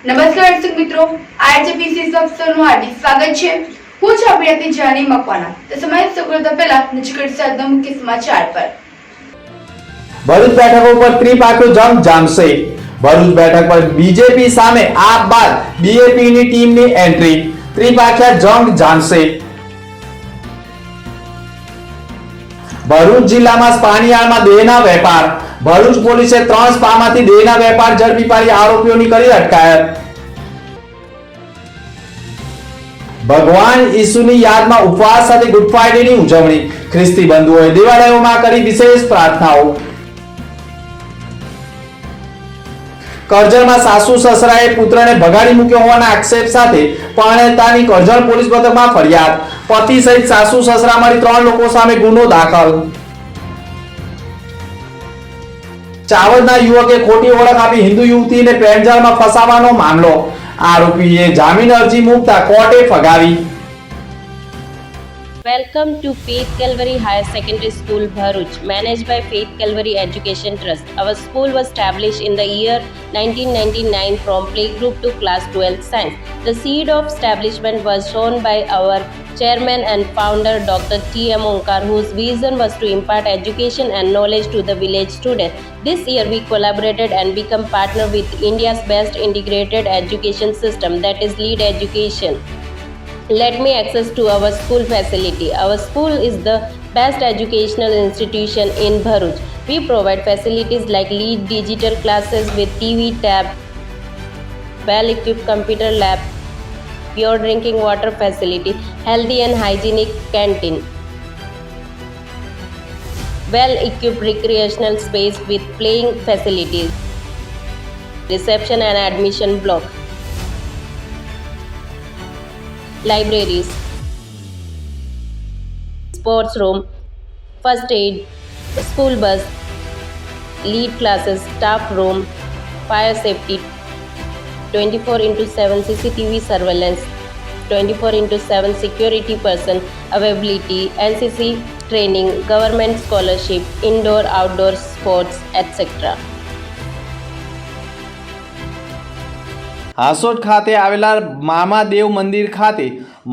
નમસ્કાર દર્શક મિત્રો, આરજેપીસી સબસ્ક્રાઇબનું હાર્દિક સ્વાગત છે। હું છું અભિનેત્રી જાની મકવાના। તો સમય સૌપ્રથમ પહેલા નજર આજના મુખ્ય સમાચાર પર। ભરૂચ બેઠક ઉપર ત્રિપાખીયો જંગ જામશે। ભરૂચ બેઠક પર બીજેપી સામે આપ બાદ બીએપીની ટીમની એન્ટ્રી। ત્રિપાખીયા જંગ જામશે। ભરૂચ જિલ્લામાં સ્પાનિયાળમાં દેહના વેપાર। ભરૂચ પોલીસે 3 સ્પામાંથી દેહના વેપાર ઝડપી પાડી આરોપીઓની કરી અટકાયત। ભગવાન ઈસુની યાદમાં ઉપવાસ સાથે ગુડ ફ્રાઇડેની ઉજવણી। ખ્રિસ્તી બંધુઓએ દેવાલયોમાં કરી વિશેષ પ્રાર્થનાઓ। કરજણમાં સાસુ સસરાએ પુત્રને ભગાડી મૂક્યો હોવાના આક્ષેપ સાથે પરણેતાની કરજણ પોલીસ મથકમાં ફરિયાદ। પતિ સહિત સાસુ સસરા મળી 3 લોકો સામે ગુનો દાખલ। ચાવડના યુવકે ખોટી ઓળખ આપી હિન્દુ યુવતીને પ્રેમજાળમાં ફસાવાનો મામલો। આરોપીએ જામીન અરજી મૂકતા કોર્ટે ફગાવી। Welcome to Faith Calvary Higher Secondary School, Bharuch, managed by Faith Calvary Education Trust. Our school was established in the year 1999 from playgroup to class 12 science. The seed of establishment was shown by our chairman and founder Dr. T.M. Onkar, whose vision was to impart education and knowledge to the village students. This year we collaborated and become partner with India's best integrated education system, that is Lead Education. Let me access to our school facility. Our school is the best educational institution in Bharuch. We provide facilities like Lead digital classes with TV, tab, well-equipped computer lab, pure drinking water facility, healthy and hygienic canteen, well-equipped recreational space with playing facilities, reception and admission block, libraries, sports room, first aid, school bus, lead classes, staff room, fire safety, 24/7 CCTV surveillance, 24/7 security person availability, NCC training, government scholarship, indoor outdoor sports, etc. Hansot ખાતે આવેલા મામાદેવ મંદિર ખાતે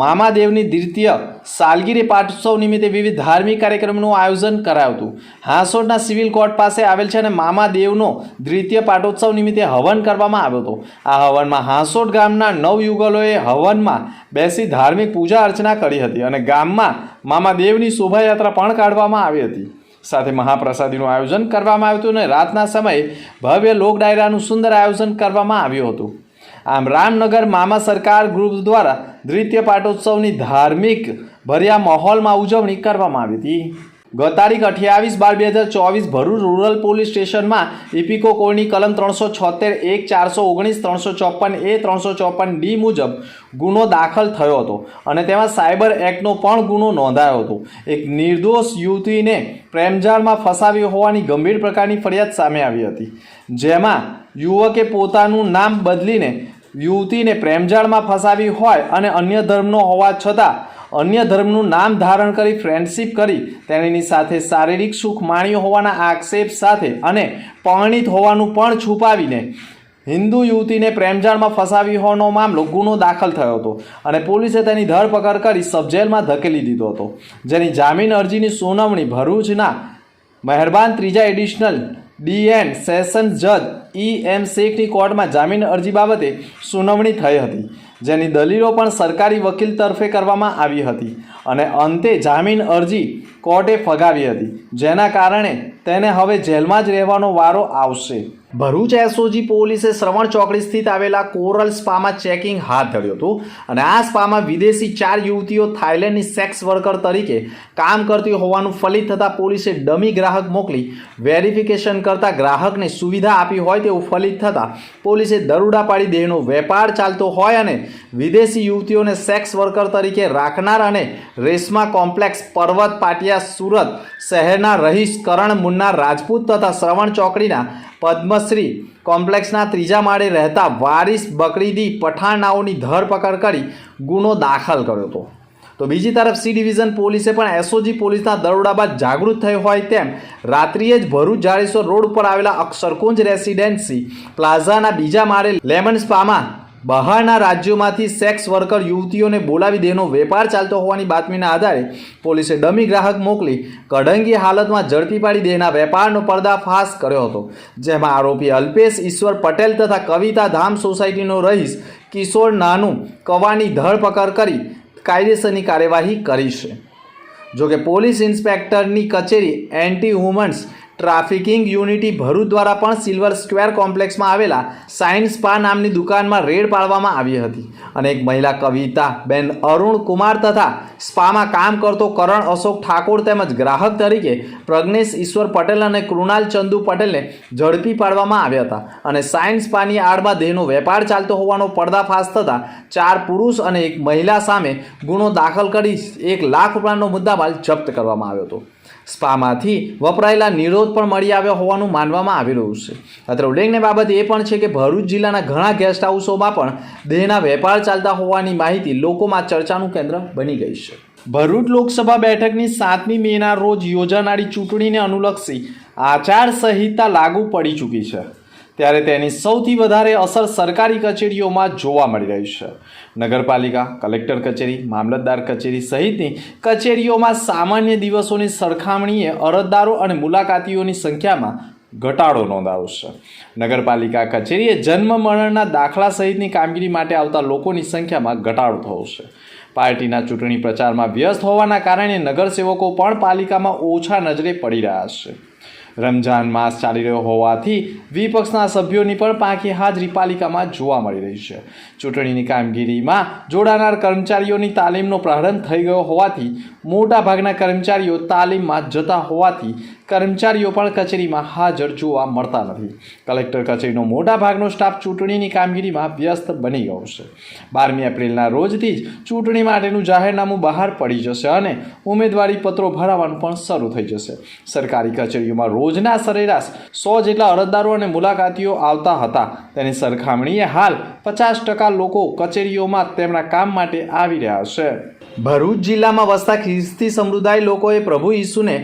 મામાદેવની દ્વિતીય સાલગીરી પાટોત્સવ નિમિત્તે વિવિધ ધાર્મિક કાર્યક્રમનું આયોજન કરાયું હતું। હાસોટના સિવિલ કોર્ટ પાસે આવેલ છે અને મામાદેવનો દ્વિતીય પાટોત્સવ નિમિત્તે હવન કરવામાં આવ્યો હતો। આ હવનમાં હાસોટ ગામના નવયુગલોએ હવનમાં બેસી ધાર્મિક પૂજા અર્ચના કરી હતી અને ગામમાં મામાદેવની શોભાયાત્રા પણ કાઢવામાં આવી હતી। સાથે મહાપ્રસાદીનું આયોજન કરવામાં આવ્યું હતું અને રાતના સમયે ભવ્ય લોક ડાયરાનું સુંદર આયોજન કરવામાં આવ્યું હતું। આમ રામનગર મામા સરકાર ગ્રુપ દ્વારા દ્વિતીય પાટોત્સવની ધાર્મિક ભર્યા માહોલમાં ઉજવણી કરવામાં આવી હતી। ગત તારીખ 28/12/2024 ભરૂચ રૂરલ પોલીસ સ્ટેશનમાં ઇપિકો કોડની કલમ 376 1 419 354 A 354 D મુજબ ગુનો દાખલ થયો હતો અને તેમાં સાયબર એક્ટનો પણ ગુનો નોંધાયો હતો। એક નિર્દોષ યુવતીને પ્રેમજાળમાં ફસાવી હોવાની ગંભીર પ્રકારની ફરિયાદ સામે આવી હતી, જેમાં યુવકે પોતાનું નામ બદલીને યુવતીને પ્રેમજાળમાં ફસાવી હોય અને અન્ય ધર્મનો હોવા છતાં અન્ય ધર્મનું નામ ધારણ કરી ફ્રેન્ડશિપ કરી તેણીની સાથે શારીરિક સુખ માણ્યું હોવાના આક્ષેપ સાથે અને પરણિત હોવાનું પણ છુપાવીને હિન્દુ યુવતીને પ્રેમજાળમાં ફસાવી હોવાનો મામલો ગુનો દાખલ થયો હતો અને પોલીસે તેની ધરપકડ કરી સબજેલમાં ધકેલી દીધો હતો, જેની જામીન અરજીની સુનાવણી ભરૂચના મહેરબાન ત્રીજા એડિશનલ DN સેશન્સ જજ EM શેખની કોર્ટમાં જામીન અરજી બાબતે સુનાવણી થઈ હતી, જેની દલીલો પણ સરકારી વકીલ તરફે કરવામાં આવી હતી અને અંતે જામીન અરજી કોર્ટે ફગાવી હતી, જેના કારણે તેને હવે જેલમાં જ રહેવાનો વારો આવશે। ભરૂચ SOG પોલીસે શ્રવણ ચોકડી સ્થિત આવેલા કોરલ સ્પામાં ચેકિંગ હાથ ધર્યું હતું અને આ સ્પામાં વિદેશી 4 યુવતીઓ થાઇલેન્ડની સેક્સ વર્કર તરીકે કામ કરતી હોવાનું ફલિત થતાં પોલીસે ડમી ગ્રાહક મોકલી વેરિફિકેશન કરતા ગ્રાહકને સુવિધા આપી હોય તેવું ફલિત થતાં પોલીસે દરોડા પાડી દેહનો વેપાર ચાલતો હોય અને વિદેશી યુવતીઓને સેક્સ વર્કર તરીકે રાખનાર અને રેશમા કોમ્પ્લેક્સ પર્વત પાટિયા સુરત શહેરના રહીશ કરણ મુન્ના રાજપૂત તથા શ્રવણ ચોકડીના પદ્મશ્રી કોમ્પ્લેક્સના 3જા માળે રહેતા વારિસ બકરીદી પઠાણ નાઓની ધરપકડ કરી ગુનો દાખલ કર્યો હતો। તો બીજી તરફ સી ડિવિઝન પોલીસે પણ એસઓજી પોલીસના દરોડા બાદ જાગૃત થઈ હોય તેમ રાત્રિએ જ ભરૂચ જાડેશ્વર રોડ ઉપર આવેલા અક્ષરકુંજ રેસિડેન્સી પ્લાઝાના બીજા માળે લેમન સ્પામાં બહારના રાજ્યોમાંથી સેક્સ વર્કર યુવતીઓને બોલાવી દેહનો વેપાર ચાલતો હોવાની બાતમીના આધારે પોલીસે ડમી ગ્રાહક મોકલી કઢંગી હાલતમાં ઝડપી પાડી દેહના વેપારનો પર્દાફાશ કર્યો હતો, જેમાં આરોપી અલ્પેશ ઈશ્વર પટેલ તથા કવિતા ધામ સોસાયટીનો રહીશ કિશોર નાનુ કવાની ધરપકડ કરી કાયદેસરની કાર્યવાહી કરી છે. જોકે પોલીસ ઇન્સ્પેક્ટરની કચેરી anti women's trafficking unity Bharuch દ્વારા પણ સિલ્વર સ્ક્વેર કોમ્પ્લેક્સમાં આવેલા સાયન્સ સ્પા નામની દુકાનમાં રેડ પાડવામાં આવી હતી અને એક મહિલા કવિતા બેન અરુણ કુમાર તથા સ્પામાં કામ કરતો કરણ અશોક ઠાકોર તેમજ ગ્રાહક તરીકે પ્રજ્ઞેશ ઈશ્વર પટેલ અને કૃણાલ ચંદુ પટેલને ઝડપી પાડવામાં આવ્યા હતા અને સાયન્સ સ્પાની આડમાં દેહનો વેપાર ચાલતો હોવાનો પર્દાફાશ થતાં 4 પુરુષ અને એક મહિલા સામે ગુનો દાખલ કરી ₹1 લાખ રૂપિયાનો મુદ્દામાલ જપ્ત કરવામાં આવ્યો હતો. સ્પામાંથી વપરાયેલા નિરોધ પણ મળી આવ્યો હોવાનું માનવામાં આવી રહ્યું છે. અત્રે ઉલ્લેખનીય બાબત એ પણ છે કે ભરૂચ જિલ્લાના ઘણા ગેસ્ટ હાઉસોમાં પણ દેહના વેપાર ચાલતા હોવાની માહિતી લોકોમાં ચર્ચાનું કેન્દ્ર બની ગઈ છે. ભરૂચ લોકસભા બેઠકની 7મી મેના રોજ યોજાનારી ચૂંટણીને અનુલક્ષી આચારસંહિતા લાગુ પડી ચૂકી છે, ત્યારે તેની સૌથી વધારે અસર સરકારી કચેરીઓમાં જોવા મળી રહી છે. નગરપાલિકા, કલેક્ટર કચેરી, મામલતદાર કચેરી સહિતની કચેરીઓમાં સામાન્ય દિવસોની સરખામણીએ અરજદારો અને મુલાકાતીઓની સંખ્યામાં ઘટાડો નોંધાયો છે. નગરપાલિકા કચેરીએ જન્મ મરણના દાખલા સહિતની કામગીરી માટે આવતા લોકોની સંખ્યામાં ઘટાડો થયો છે. પાર્ટીના ચૂંટણી પ્રચારમાં વ્યસ્ત હોવાના કારણે નગરસેવકો પણ પાલિકામાં ઓછા નજરે પડી રહ્યા છે. રમઝાન માસ ચાલી રહ્યો હોવાથી વિપક્ષના સભ્યોની પણ પાંખી હાજરી પાલિકામાં જોવા મળી રહી છે. ચૂંટણીની કામગીરીમાં જોડાનાર કર્મચારીઓની તાલીમનો પ્રારંભ થઈ ગયો હોવાથી મોટાભાગના કર્મચારીઓ તાલીમમાં જતા હોવાથી કર્મચારીઓ પણ કચેરીમાં હાજર જોવા મળતા નથી. કલેક્ટર કચેરીનો મોટાભાગનો સ્ટાફ ચૂંટણીની કામગીરીમાં વ્યસ્ત બની ગયો છે. 12મી એપ્રિલના રોજથી જ ચૂંટણી માટેનું જાહેરનામું બહાર પડી જશે અને ઉમેદવારી પત્રો ભરાવાનું પણ શરૂ થઈ જશે. સરકારી કચેરીઓમાં રોજના સરેરાશ 100 જેટલા અરજદારો અને મુલાકાતીઓ આવતા હતા, તેની સરખામણીએ હાલ 50% લોકો કચેરીઓમાં તેમના કામ માટે આવી રહ્યા છે. ભરૂચ જિલ્લામાં વસતા ખ્રિસ્તી સમુદાય લોકોએ પ્રભુ ઈસુને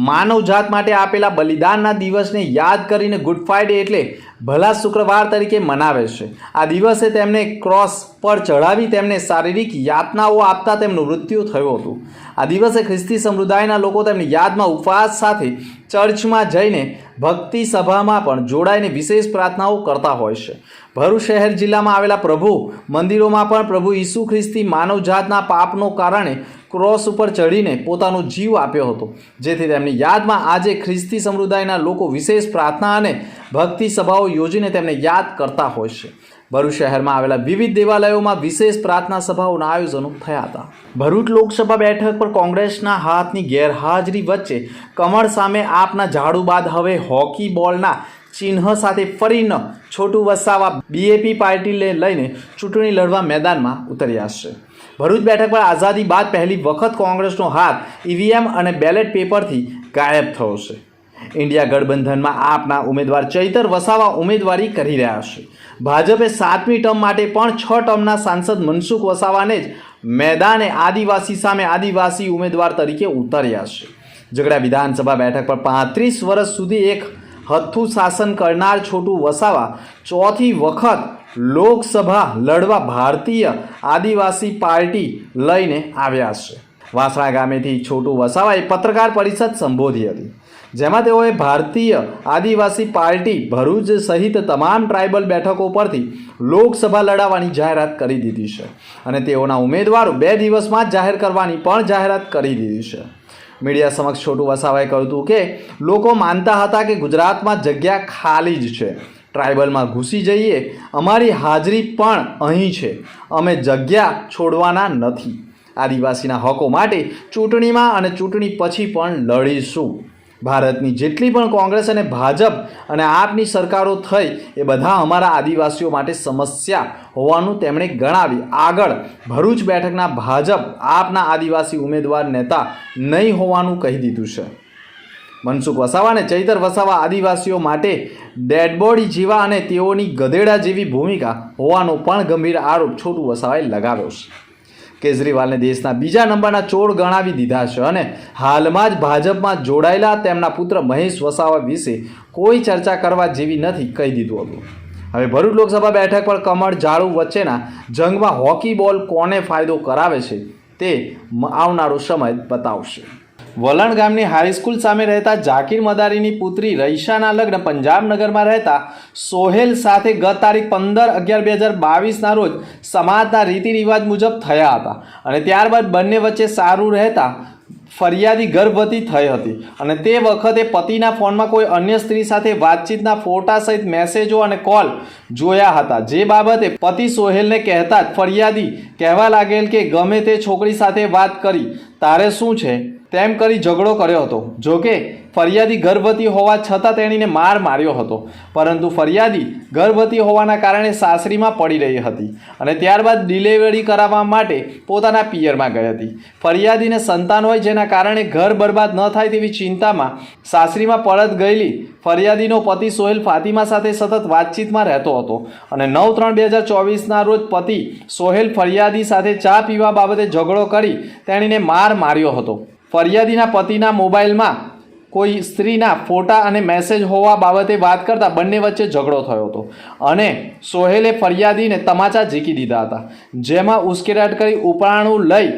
માનવજાત માટે આપેલા બલિદાનના દિવસને યાદ કરીને ગુડ ફ્રાઇડે એટલે ભલા શુક્રવાર તરીકે મનાવે છે. આ દિવસે તેમને ક્રોસ પર ચઢાવી તેમને શારીરિક યાતનાઓ આપતા તેમનું મૃત્યુ થયું હતું. આ દિવસે ખ્રિસ્તી સમુદાયના લોકો તેમની યાદમાં ઉપવાસ સાથે ચર્ચમાં જઈને ભક્તિ સભામાં પણ જોડાઈને વિશેષ પ્રાર્થનાઓ કરતા હોય છે. ભરૂચ શહેર જિલ્લામાં આવેલા પ્રભુ મંદિરોમાં પણ પ્રભુ ઈસુ ખ્રિસ્તી માનવજાતના પાપનો કારણે ક્રોસ ઉપર ચડીને પોતાનો જીવ આપ્યો હતો, જેથી તેમની યાદમાં આજે ખ્રિસ્તી સમુદાયના લોકો વિશેષ પ્રાર્થના અને ભક્તિ સભાઓ યોજીને તેમને યાદ કરતા હોય છે. ભરૂચ શહેરમાં આવેલા વિવિધ દેવાલયોમાં વિશેષ પ્રાર્થના સભાઓના આયોજનો થયા હતા. ભરૂચ લોકસભા બેઠક પર કોંગ્રેસના હાથની ગેરહાજરી વચ્ચે કમળ સામે આપના ઝાડુ બાદ હવે હોકી બોલના ચિહ્ન સાથે ફરીને છોટુ વસાવા બીએપી પાર્ટીને લઈને ચૂંટણી લડવા મેદાનમાં ઉતર્યા છે. ભરૂચ બેઠક પર આઝાદી બાદ પહેલી વખત કોંગ્રેસનો હાથ ઈવીએમ અને બેલેટ પેપરથી ગાયબ થયો છે. ઇન્ડિયા ગઠબંધનમાં આપના ઉમેદવાર ચૈતર વસાવા ઉમેદવારી કરી રહ્યા છે. ભાજપે 7મી ટર્મ માટે પણ 6 ટર્મના સાંસદ મનસુખ વસાવાને જ મેદાને આદિવાસી સામે આદિવાસી ઉમેદવાર તરીકે ઉતાર્યા છે. ઝઘડા વિધાનસભા બેઠક પર 35 વર્ષ સુધી એક હથ્થું શાસન કરનાર છોટુ વસાવા 4થી વખત લોકસભા લડવા ભારતીય આદિવાસી પાર્ટી લઈને આવ્યા છે. વાસણા ગામેથી છોટુ વસાવાએ પત્રકાર પરિષદ સંબોધી હતી, જેમાં તેઓએ ભારતીય આદિવાસી પાર્ટી ભરૂચ સહિત તમામ ટ્રાઇબલ બેઠકો પરથી લોકસભા લડાવવાની જાહેરાત કરી દીધી છે અને તેઓના ઉમેદવારો 2 દિવસમાં જ જાહેર કરવાની પણ જાહેરાત કરી દીધી છે. મીડિયા સમક્ષ છોટુ વસાવાએ કહ્યું હતું કે લોકો માનતા હતા કે ગુજરાતમાં જગ્યા ખાલી જ છે, ટ્રાઇબલમાં ઘૂસી જઈએ, અમારી હાજરી પણ અહીં છે, અમે જગ્યા છોડવાના નથી. આદિવાસીના હકો માટે ચૂંટણીમાં અને ચૂંટણી પછી પણ લડીશું. ભારતની જેટલી પણ કોંગ્રેસ અને ભાજપ અને આપની સરકારો થઈ એ બધા અમારા આદિવાસીઓ માટે સમસ્યા હોવાનું તેમણે ગણાવી આગળ ભરૂચ બેઠકના ભાજપ આપના આદિવાસી ઉમેદવાર નેતા નહીં હોવાનું કહી દીધું છે. મનસુખ વસાવા અને ચૈતર વસાવા આદિવાસીઓ માટે ડેડબોડી જેવા અને તેઓની ગધેડા જેવી ભૂમિકા હોવાનો પણ ગંભીર આરોપ છોટુ વસાવાએ લગાવ્યો છે. કેજરીવાલને દેશના બીજા નંબરના ચોર ગણાવી દીધા છે અને હાલમાં જ ભાજપમાં જોડાયેલા તેમના પુત્ર મહેશ વસાવા વિશે કોઈ ચર્ચા કરવા જેવી નથી કહી દીધું હતું. હવે ભરૂચ લોકસભા બેઠક પર કમળ ઝાડુ વચ્ચેના જંગમાં હોકી બોલ કોને ફાયદો કરાવે છે તે આવનારો સમય બતાવશે. વલણ ગામની હાઈસ્કૂલ સામે રહેતા ઝાકીર મદારીની પુત્રી રઈશાના લગ્ન પંજાબનગરમાં રહેતા સોહેલ સાથે ગત તારીખ 15/11/2022ના રોજ સમાજના રીતિ રિવાજ મુજબ થયા હતા અને ત્યારબાદ બંને વચ્ચે સારું રહેતા ફરિયાદી ગર્ભવતી થઈ હતી અને તે વખતે પતિના ફોનમાં કોઈ અન્ય સ્ત્રી સાથે વાતચીતના ફોટા સહિત મેસેજો અને કોલ જોયા હતા. જે બાબતે પતિ સોહેલને કહેતા જ ફરિયાદી કહેવા લાગેલ કે ગમે તે છોકરી સાથે વાત કરી તારે શું છે તેમ કરી ઝઘડો કર્યો હતો. જોકે ફરિયાદી ગર્ભવતી હોવા છતાં તેણીને માર માર્યો હતો, પરંતુ ફરિયાદી ગર્ભવતી હોવાના કારણે સાસરીમાં પડી રહી હતી અને ત્યારબાદ ડિલિવરી કરાવવા માટે પોતાના પિયરમાં ગઈ હતી. ફરિયાદીને સંતાન હોય જેના કારણે ઘર બરબાદ ન થાય તેવી ચિંતામાં સાસરીમાં પરત ગયેલી ફરિયાદીનો પતિ સોહેલ ફાતિમા સાથે સતત વાતચીતમાં રહેતો હતો અને 9/3/2024ના રોજ પતિ સોહેલ ફરિયાદી સાથે ચા પીવા બાબતે ઝઘડો કરી તેણીને માર માર્યો હતો. ફરિયાદીના પતિના મોબાઈલમાં કોઈ સ્ત્રીના ફોટા અને મેસેજ હોવા બાબતે વાત કરતા બંને વચ્ચે ઝઘડો થયો હતો અને સોહેલે ફરિયાદીને તમાચા ઝીકી દીધા હતા, જેમાં ઉશ્કેરાટ કરી ઉપરાણું લઈ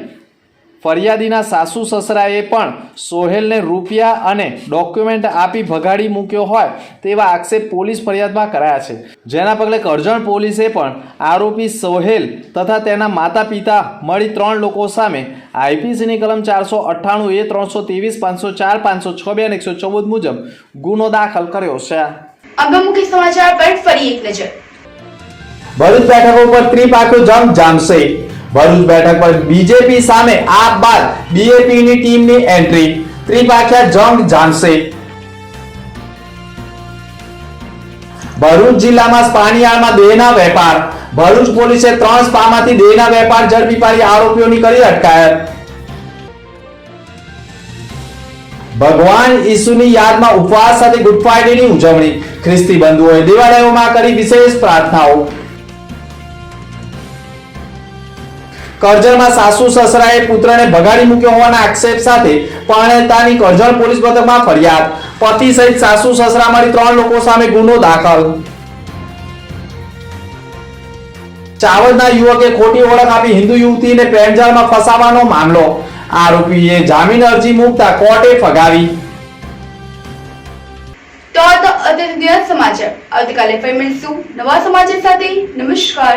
ફરિયાદીના સાસુ સસરાએ પણ સોહેલને રૂપિયા અને ડોક્યુમેન્ટ આપી ભગાડી મૂક્યો હોય તેવા આક્ષેપ પોલીસ ફરિયાદમાં કરાયા છે. જેના પગલે કરજણ પોલીસે પણ આરોપી સોહેલ તથા તેના માતા પિતા મળી 3 લોકો સામે આઈપીસીની કલમ 498A 323 504 506 અને 114 મુજબ ગુનો દાખલ કર્યો છે. અગમુખી સમાચાર પર ફરી એક નજર. ભરૂચ બેઠકો પર ત્રિપાખીયો જંગ જામશે. ભરૂચ બેઠક પર બીજેપી સામે આપ બાદ બીએપીની ટીમની એન્ટ્રી. ત્રિપાખીયા જંગ જામશે. ભરૂચ જિલ્લામાં સ્પાનિયાળમાં દેહના વેપાર. ભરૂચ પોલીસે 3 સ્પામાંથી દેહના વેપાર ઝડપી પાડી આરોપીઓની કરી અટકાયત. ભગવાન ઈસુની યાદમાં ઉપવાસ સાથે ગુડ ફ્રાઇડેની ઉજવણી. ખ્રિસ્તી બંધુઓએ દેવાલયોમાં કરી વિશેષ પ્રાર્થનાઓ. કરજણમાં સાસુ સસરાએ પુત્રને ભગાડી મૂક્યો હોવાના આક્ષેપ સાથે પરણેતાની કરજણ પોલીસ મથકમાં ફરિયાદ. પતિ સહિત સાસુ સસરા મળી 3 લોકો સામે ગુનો દાખલ. ચાવડના યુવકે ખોટી ઓળખ આપી હિન્દુ યુવતીને પ્રેમજાળમાં ફસાવાનો મામલો. આરોપીએ જામીન અરજી મૂકતા કોર્ટે ફગાવી. તો આ તો અત્યારે સમાચાર. આવતીકાલે ફરી મળીશું નવા સમાચાર સાથે. નમસ્કાર.